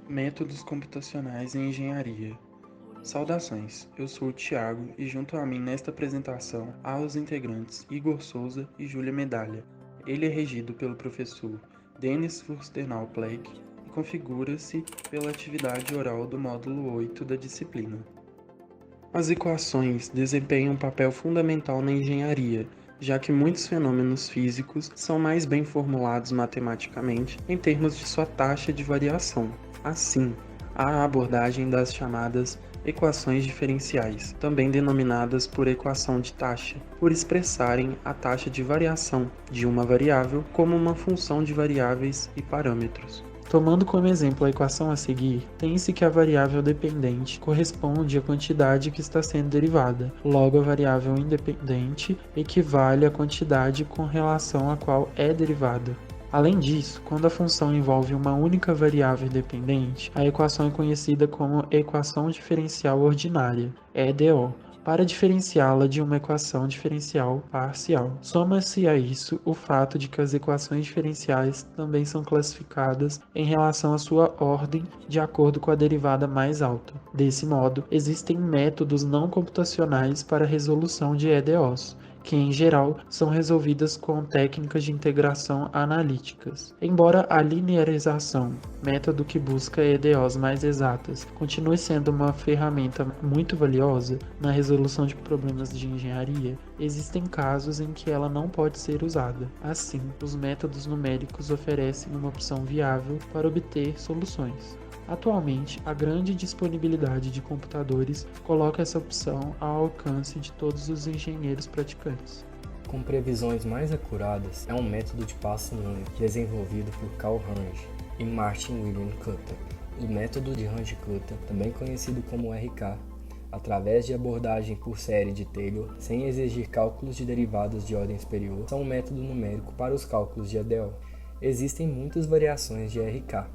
Métodos computacionais em engenharia. Saudações, eu sou o Thiago e junto a mim nesta apresentação há os integrantes Igor Souza e Júlia Medalha. Ele é regido pelo professor Denis Furstenau Pleck e configura-se pela atividade oral do módulo 8 da disciplina. As equações desempenham um papel fundamental na engenharia, já que muitos fenômenos físicos são mais bem formulados matematicamente em termos de sua taxa de variação. Assim, há a abordagem das chamadas equações diferenciais, também denominadas por equação de taxa, por expressarem a taxa de variação de uma variável como uma função de variáveis e parâmetros. Tomando como exemplo a equação a seguir, tem-se que a variável dependente corresponde à quantidade que está sendo derivada. Logo, a variável independente equivale à quantidade com relação à qual é derivada. Além disso, quando a função envolve uma única variável dependente, a equação é conhecida como equação diferencial ordinária, EDO, para diferenciá-la de uma equação diferencial parcial. Soma-se a isso o fato de que as equações diferenciais também são classificadas em relação à sua ordem de acordo com a derivada mais alta. Desse modo, existem métodos não computacionais para a resolução de EDOs, que em geral são resolvidas com técnicas de integração analíticas. Embora a linearização, método que busca EDOs mais exatas, continue sendo uma ferramenta muito valiosa na resolução de problemas de engenharia, existem casos em que ela não pode ser usada. Assim, os métodos numéricos oferecem uma opção viável para obter soluções. Atualmente, a grande disponibilidade de computadores coloca essa opção ao alcance de todos os engenheiros praticantes. Com previsões mais acuradas, é um método de passo único desenvolvido por Karl Range e Martin William Cutter. O método de Range-Cutter, também conhecido como RK, através de abordagem por série de Taylor, sem exigir cálculos de derivadas de ordem superior, são um método numérico para os cálculos de EDO. Existem muitas variações de RK.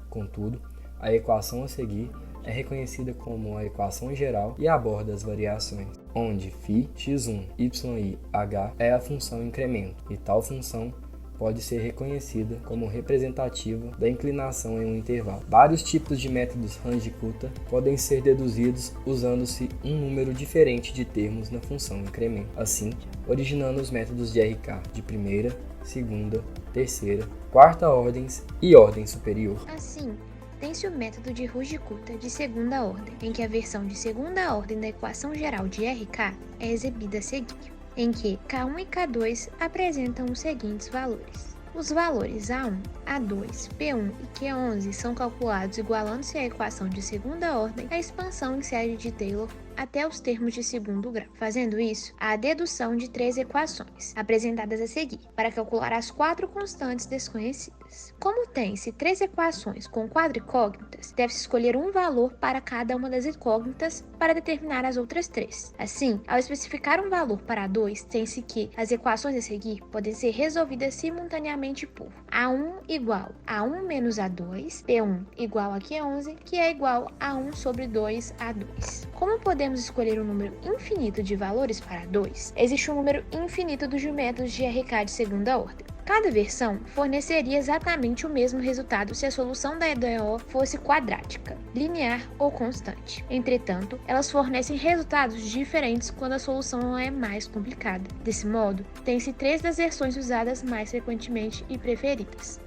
Contudo, a equação a seguir é reconhecida como a equação geral e aborda as variações, onde φ, x1, y, h é a função incremento, e tal função pode ser reconhecida como representativa da inclinação em um intervalo. Vários tipos de métodos Range-Cutter podem ser deduzidos usando-se um número diferente de termos na função incremento, assim originando os métodos de RK de primeira, segunda, terceira, quarta ordens e ordem superior. Assim, tem-se o método de Range-Cutter de segunda ordem, em que a versão de segunda ordem da equação geral de RK é exibida a seguir, em que K1 e K2 apresentam os seguintes valores. Os valores A1, A2, P1 e Q11 são calculados igualando-se à equação de segunda ordem à expansão em série de Taylor até os termos de segundo grau. Fazendo isso, há a dedução de 3 equações, apresentadas a seguir, para calcular as 4 constantes desconhecidas. Como tem-se 3 equações com quadricógnitas, deve-se escolher um valor para cada uma das incógnitas para determinar as outras 3. Assim, ao especificar um valor para 2, tem-se que as equações a seguir podem ser resolvidas simultaneamente por A1 igual a 1 menos A2, P1 igual a Q11, que é igual a 1 sobre 2 A2. Como podemos escolher um número infinito de valores para 2, existe um número infinito dos métodos de RK de segunda ordem. Cada versão forneceria exatamente o mesmo resultado se a solução da EDO fosse quadrática, linear ou constante. Entretanto, elas fornecem resultados diferentes quando a solução é mais complicada. Desse modo, tem-se 3 das versões usadas mais frequentemente e preferidas.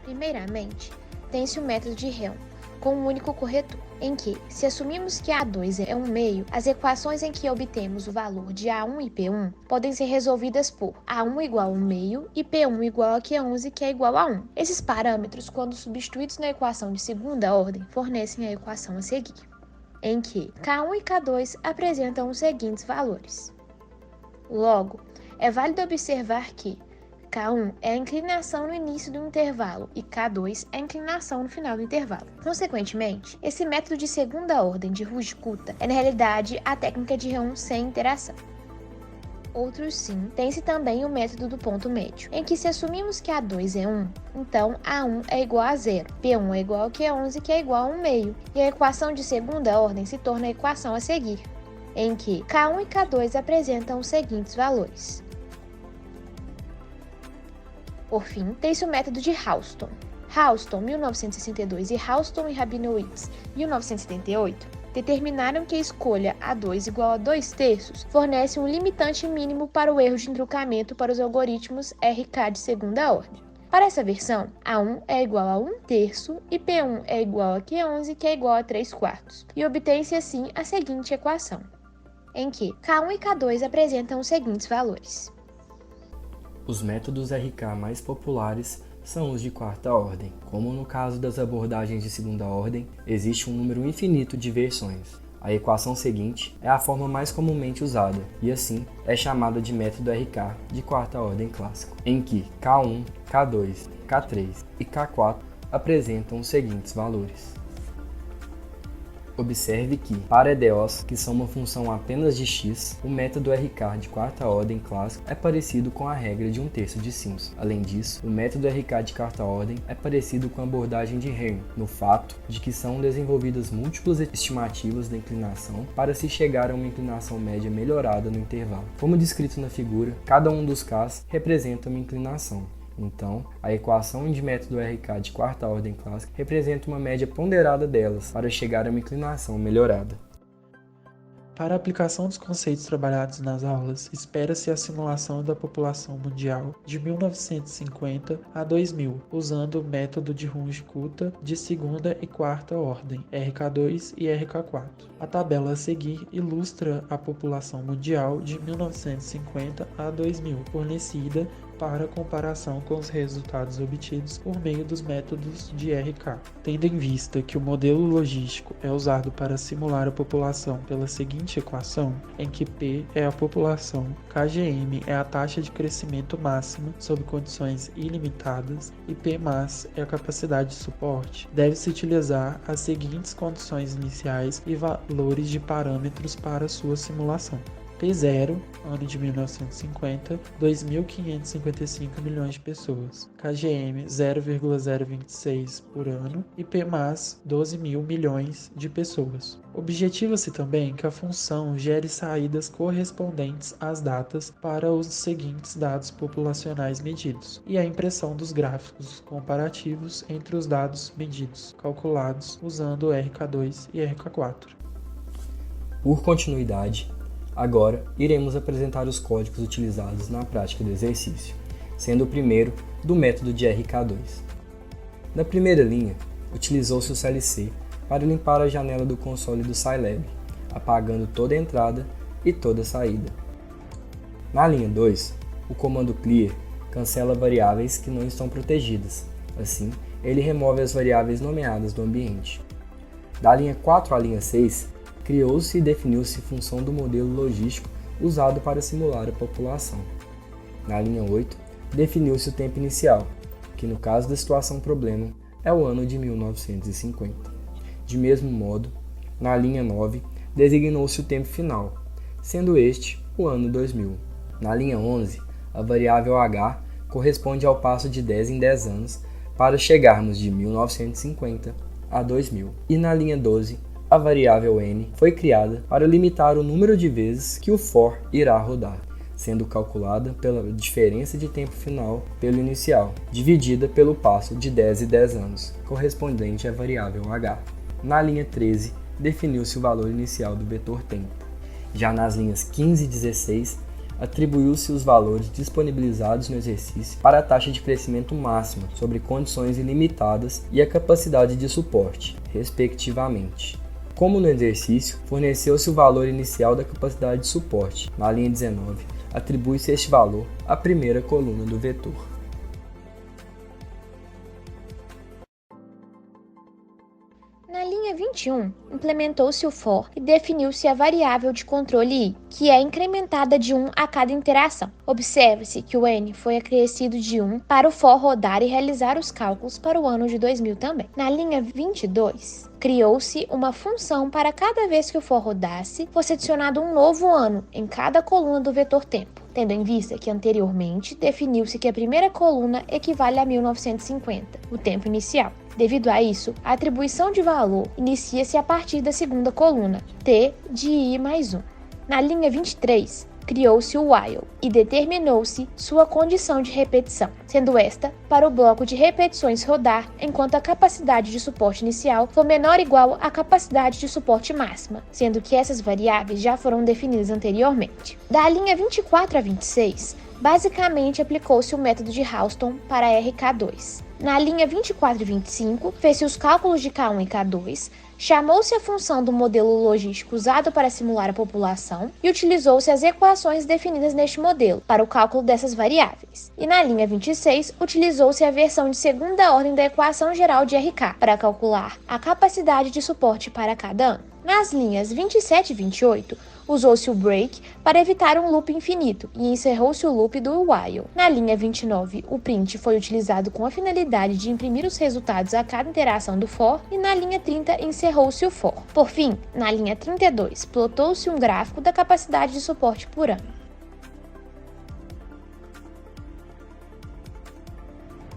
Primeiramente, tem-se o método de Helm, com um único corretor, em que, se assumimos que A2 é um meio, as equações em que obtemos o valor de A1 e P1 podem ser resolvidas por A1 igual a 1 meio e P1 igual a Q11, que é igual a 1. Esses parâmetros, quando substituídos na equação de segunda ordem, fornecem a equação a seguir, em que K1 e K2 apresentam os seguintes valores. Logo, é válido observar que K1 é a inclinação no início do intervalo e K2 é a inclinação no final do intervalo. Consequentemente, esse método de segunda ordem de Range-Cutter é, na realidade, a técnica de Helm sem interação. Outros sim, tem-se também o método do ponto médio, em que se assumimos que A2 é 1, então A1 é igual a 0, P1 é igual a Q11, que é igual a 1 meio, e a equação de segunda ordem se torna a equação a seguir, em que K1 e K2 apresentam os seguintes valores. Por fim, tem-se o método de Houston. Houston, 1962, e Houston e Rabinowitz, 1978, determinaram que a escolha A2 igual a 2/3 fornece um limitante mínimo para o erro de entrocamento para os algoritmos RK de segunda ordem. Para essa versão, A1 é igual a 1/3 e P1 é igual a Q11, que é igual a 3/4, e obtém-se assim a seguinte equação, em que K1 e K2 apresentam os seguintes valores. Os métodos RK mais populares são os de quarta ordem. Como no caso das abordagens de segunda ordem, existe um número infinito de versões. A equação seguinte é a forma mais comumente usada, e assim é chamada de método RK de quarta ordem clássico, em que K1, K2, K3 e K4 apresentam os seguintes valores. Observe que, para EDOs que são uma função apenas de x, o método RK de quarta ordem clássico é parecido com a regra de 1/3 de Simpson. Além disso, o método RK de quarta ordem é parecido com a abordagem de Herring, no fato de que são desenvolvidas múltiplas estimativas da inclinação para se chegar a uma inclinação média melhorada no intervalo. Como descrito na figura, cada um dos Ks representa uma inclinação. Então, a equação de método RK de quarta ordem clássica representa uma média ponderada delas para chegar a uma inclinação melhorada. Para a aplicação dos conceitos trabalhados nas aulas, espera-se a simulação da população mundial de 1950 a 2000, usando o método de Runge-Kutta de segunda e quarta ordem, RK2 e RK4. A tabela a seguir ilustra a população mundial de 1950 a 2000, fornecida para comparação com os resultados obtidos por meio dos métodos de RK. Tendo em vista que o modelo logístico é usado para simular a população pela seguinte equação, em que P é a população, KGM é a taxa de crescimento máxima sob condições ilimitadas e Pmass é a capacidade de suporte, deve-se utilizar as seguintes condições iniciais e valores de parâmetros para sua simulação. P0, ano de 1950, 2.555 milhões de pessoas. KGM, 0,026 por ano. E Pmass, 12 mil milhões de pessoas. Objetiva-se também que a função gere saídas correspondentes às datas para os seguintes dados populacionais medidos e a impressão dos gráficos comparativos entre os dados medidos, calculados usando RK2 e RK4. Por continuidade, agora, iremos apresentar os códigos utilizados na prática do exercício, sendo o primeiro do método de RK2. Na primeira linha, utilizou-se o CLC para limpar a janela do console do Scilab, apagando toda a entrada e toda a saída. Na linha 2, o comando clear cancela variáveis que não estão protegidas, assim, ele remove as variáveis nomeadas do ambiente. Da linha 4 à linha 6, criou-se e definiu-se função do modelo logístico usado para simular a população. Na linha 8, definiu-se o tempo inicial, que no caso da situação problema é o ano de 1950. De mesmo modo, na linha 9, designou-se o tempo final, sendo este o ano 2000. Na linha 11, a variável h corresponde ao passo de 10 em 10 anos para chegarmos de 1950 a 2000. E na linha 12, a variável n foi criada para limitar o número de vezes que o for irá rodar, sendo calculada pela diferença de tempo final pelo inicial, dividida pelo passo de 10 e 10 anos, correspondente à variável h. Na linha 13, definiu-se o valor inicial do vetor tempo. Já nas linhas 15 e 16, atribuiu-se os valores disponibilizados no exercício para a taxa de crescimento máxima sobre condições ilimitadas e a capacidade de suporte, respectivamente. Como no exercício, forneceu-se o valor inicial da capacidade de suporte. Na linha 19, atribui-se este valor à primeira coluna do vetor. Na linha 21, implementou-se o for e definiu-se a variável de controle i, que é incrementada de 1 a cada interação. Observe-se que o n foi acrescido de 1 para o for rodar e realizar os cálculos para o ano de 2000 também. Na linha 22, criou-se uma função para cada vez que o for rodasse, fosse adicionado um novo ano em cada coluna do vetor tempo, tendo em vista que anteriormente definiu-se que a primeira coluna equivale a 1950, o tempo inicial. Devido a isso, a atribuição de valor inicia-se a partir da segunda coluna, t de i mais 1. Na linha 23, criou-se o while e determinou-se sua condição de repetição, sendo esta para o bloco de repetições rodar enquanto a capacidade de suporte inicial for menor ou igual à capacidade de suporte máxima, sendo que essas variáveis já foram definidas anteriormente. Da linha 24 a 26, basicamente aplicou-se o método de Houston para RK2. Na linha 24 e 25, fez-se os cálculos de K1 e K2, chamou-se a função do modelo logístico usado para simular a população e utilizou-se as equações definidas neste modelo para o cálculo dessas variáveis. E na linha 26, utilizou-se a versão de segunda ordem da equação geral de RK para calcular a capacidade de suporte para cada ano. Nas linhas 27 e 28, usou-se o break para evitar um loop infinito e encerrou-se o loop do while. Na linha 29, o print foi utilizado com a finalidade de imprimir os resultados a cada interação do for e na linha 30 encerrou-se o for. Por fim, na linha 32, plotou-se um gráfico da capacidade de suporte por ano.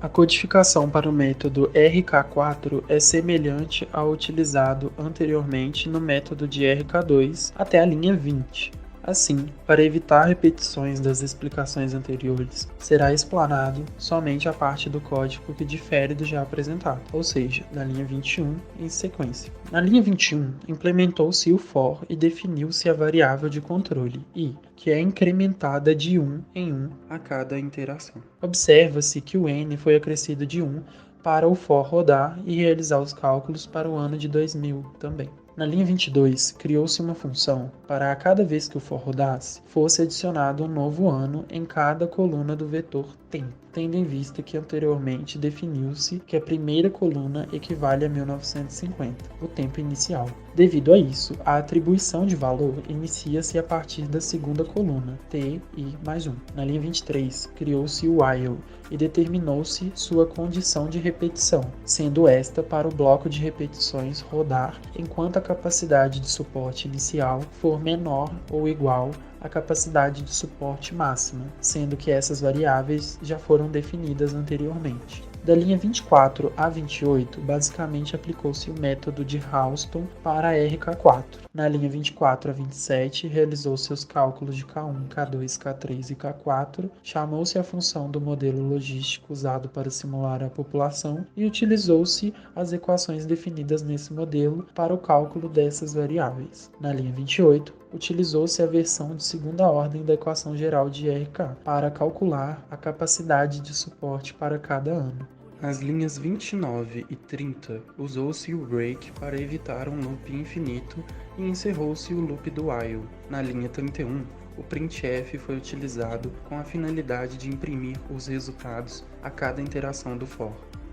A codificação para o método RK4 é semelhante ao utilizado anteriormente no método de RK2 até a linha 20. Assim, para evitar repetições das explicações anteriores, será explanado somente a parte do código que difere do já apresentado, ou seja, da linha 21 em sequência. Na linha 21, implementou-se o for e definiu-se a variável de controle i, que é incrementada de 1 em 1 a cada interação. Observa-se que o n foi acrescido de 1 para o for rodar e realizar os cálculos para o ano de 2000 também. Na linha 22, criou-se uma função para a cada vez que o for rodasse, fosse adicionado um novo ano em cada coluna do vetor tempo, tendo em vista que anteriormente definiu-se que a primeira coluna equivale a 1950, o tempo inicial. Devido a isso, a atribuição de valor inicia-se a partir da segunda coluna, t i mais 1. Na linha 23, criou-se o while e determinou-se sua condição de repetição, sendo esta para o bloco de repetições rodar enquanto a capacidade de suporte inicial for menor ou igual à capacidade de suporte máxima, sendo que essas variáveis já foram definidas anteriormente. Da linha 24 a 28, basicamente aplicou-se o método de Houston para RK4. Na linha 24 a 27, realizou seus cálculos de K1, K2, K3 e K4, chamou-se a função do modelo logístico usado para simular a população e utilizou-se as equações definidas nesse modelo para o cálculo dessas variáveis. Na linha 28, utilizou-se a versão de segunda ordem da equação geral de RK para calcular a capacidade de suporte para cada ano. Nas linhas 29 e 30, usou-se o break para evitar um loop infinito e encerrou-se o loop do while. Na linha 31, o printf foi utilizado com a finalidade de imprimir os resultados a cada interação do for.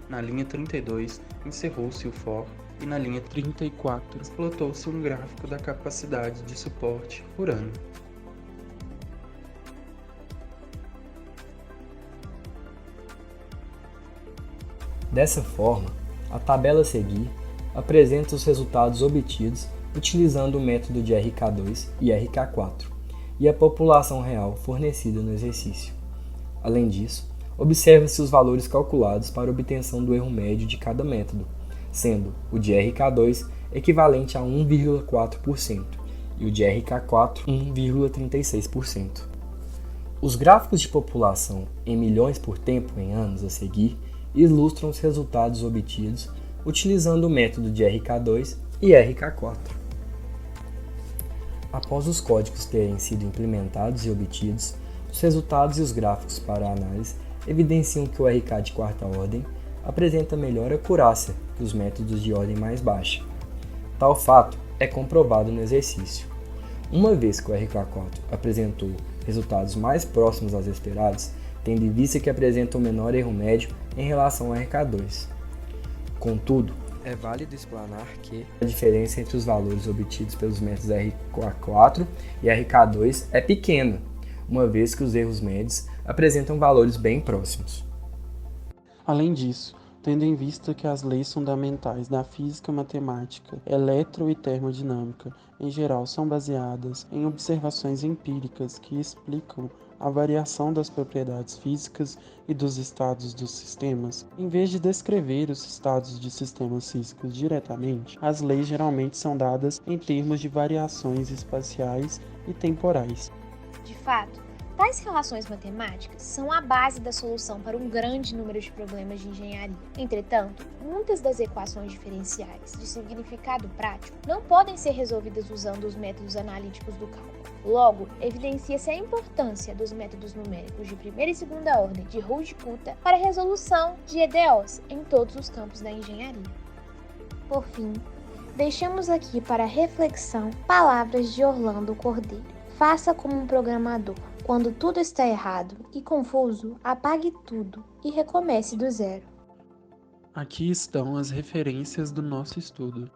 Na linha 32, encerrou-se o for e na linha 34, explotou-se um gráfico da capacidade de suporte por ano. Dessa forma, a tabela a seguir apresenta os resultados obtidos utilizando o método de RK2 e RK4 e a população real fornecida no exercício. Além disso, observa-se os valores calculados para obtenção do erro médio de cada método, sendo o de RK2 equivalente a 1,4% e o de RK4 1,36%. Os gráficos de população em milhões por tempo em anos a seguir ilustram os resultados obtidos utilizando o método de RK2 e RK4. Após os códigos terem sido implementados e obtidos, os resultados e os gráficos para a análise evidenciam que o RK de quarta ordem apresenta melhor acurácia que os métodos de ordem mais baixa. Tal fato é comprovado no exercício. Uma vez que o RK4 apresentou resultados mais próximos aos esperados, tendo em vista que apresenta um menor erro médio em relação ao RK2. Contudo, é válido explanar que a diferença entre os valores obtidos pelos métodos RK4 e RK2 é pequena, uma vez que os erros médios apresentam valores bem próximos. Além disso, tendo em vista que as leis fundamentais da física matemática, eletro e termodinâmica, em geral, são baseadas em observações empíricas que explicam a variação das propriedades físicas e dos estados dos sistemas, em vez de descrever os estados de sistemas físicos diretamente, as leis geralmente são dadas em termos de variações espaciais e temporais. De fato, tais relações matemáticas são a base da solução para um grande número de problemas de engenharia. Entretanto, muitas das equações diferenciais de significado prático não podem ser resolvidas usando os métodos analíticos do cálculo. Logo, evidencia-se a importância dos métodos numéricos de primeira e segunda ordem de Ruy-Coulter para a resolução de EDOs em todos os campos da engenharia. Por fim, deixamos aqui para reflexão palavras de Orlando Cordeiro. Faça como um programador. Quando tudo está errado e confuso, apague tudo e recomece do zero. Aqui estão as referências do nosso estudo.